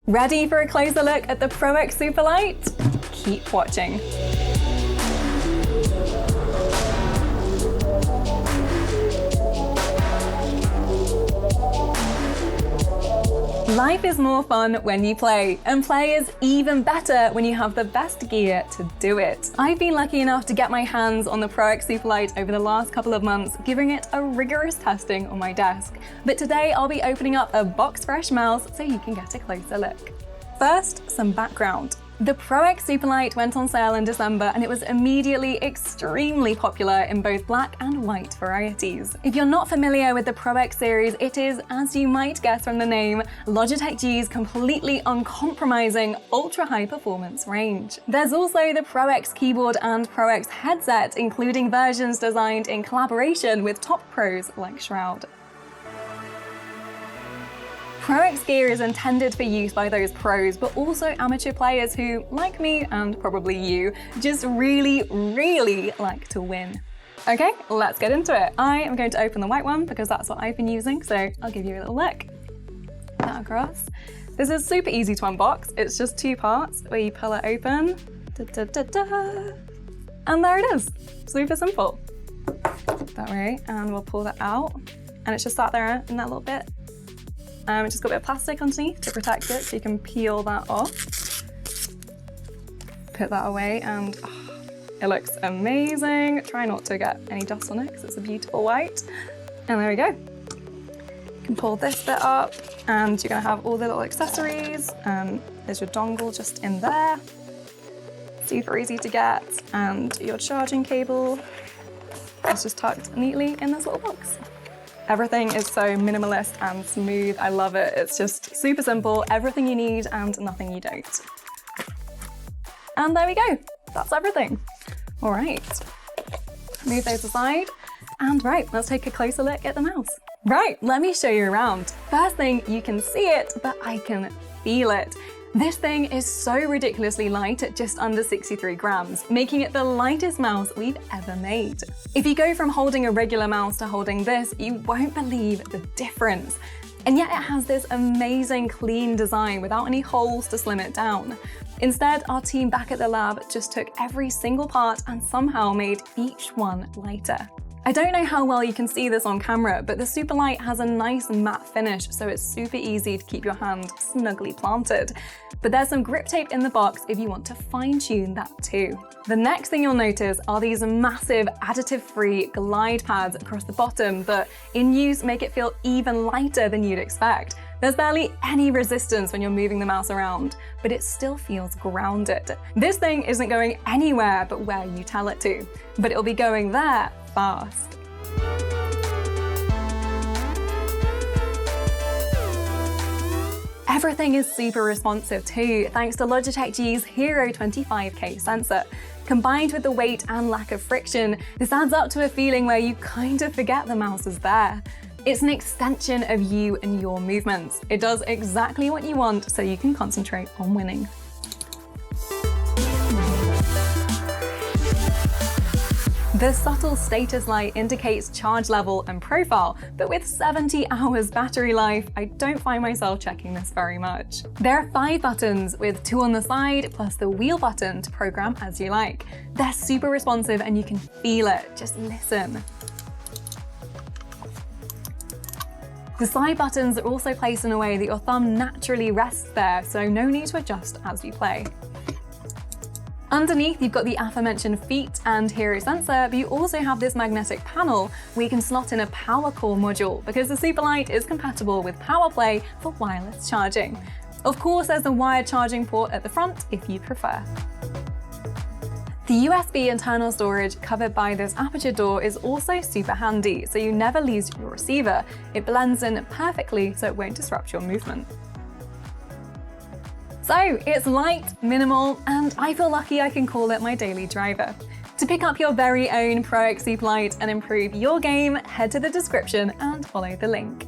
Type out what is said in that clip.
Ready for a closer look at the Pro X Superlight? Keep watching. Life is more fun when you play, and play is even better when you have the best gear to do it. I've been lucky enough to get my hands on the Pro X Superlight over the last couple of months, giving it a rigorous testing on my desk. But today I'll be opening up a boxfresh mouse so you can get a closer look. First, some background. The Pro X Superlight went on sale in December and it was immediately extremely popular in both black and white varieties. If you're not familiar with the Pro X series, it is, as you might guess from the name, Logitech G's completely uncompromising ultra-high performance range. There's also the Pro X keyboard and Pro X headset, including versions designed in collaboration with top pros like Shroud. Pro X gear is intended for use by those pros, but also amateur players who, like me and probably you, just really like to win. Okay, let's get into it. I am going to open the white one because that's what I've been using, so I'll give you a little look. Put that across. This is super easy to unbox. It's just two parts where you pull it open. And there it is. Super simple. That way, and we'll pull that out. And it's just sat there in that little bit. It's just got a bit of plastic underneath to protect it, so you can peel that off. Put that away, and it looks amazing. Try not to get any dust on it because it's a beautiful white. And there we go. You can pull this bit up, and you're gonna have all the little accessories. There's your dongle just in there. Super easy to get, and your charging cable is just tucked neatly in this little box. Everything is so minimalist and smooth. I love it. It's just super simple, everything you need and nothing you don't. And there we go. That's everything. All right, move those aside. And right, let's take a closer look at the mouse. Right, let me show you around. First thing, you can see it, but I can feel it. This thing is so ridiculously light at just under 63 grams, making it the lightest mouse we've ever made. If you go from holding a regular mouse to holding this, you won't believe the difference. And yet it has this amazing clean design without any holes to slim it down. Instead, our team back at the lab just took every single part and somehow made each one lighter. I don't know how well you can see this on camera, but the Superlight has a nice matte finish, so it's super easy to keep your hand snugly planted. But there's some grip tape in the box if you want to fine-tune that too. The next thing you'll notice are these massive additive-free glide pads across the bottom that, in use, make it feel even lighter than you'd expect. There's barely any resistance when you're moving the mouse around, but it still feels grounded. This thing isn't going anywhere but where you tell it to, but it'll be going there fast. Everything is super responsive too, thanks to Logitech G's Hero 25K sensor. Combined with the weight and lack of friction, this adds up to a feeling where you kind of forget the mouse is there. It's an extension of you and your movements. It does exactly what you want so you can concentrate on winning. The subtle status light indicates charge level and profile, but with 70 hours battery life, I don't find myself checking this very much. There are 5 buttons, with 2 on the side, plus the wheel button to program as you like. They're super responsive and you can feel it. Just listen. The side buttons are also placed in a way that your thumb naturally rests there, so no need to adjust as you play. Underneath, you've got the aforementioned feet and Hero sensor, but you also have this magnetic panel where you can slot in a power core module because the Superlight is compatible with PowerPlay for wireless charging. Of course, there's a wired charging port at the front if you prefer. The USB internal storage covered by this aperture door is also super handy, so you never lose your receiver. It blends in perfectly so it won't disrupt your movement. So it's light, minimal, and I feel lucky I can call it my daily driver. To pick up your very own Pro X Superlight and improve your game, head to the description and follow the link.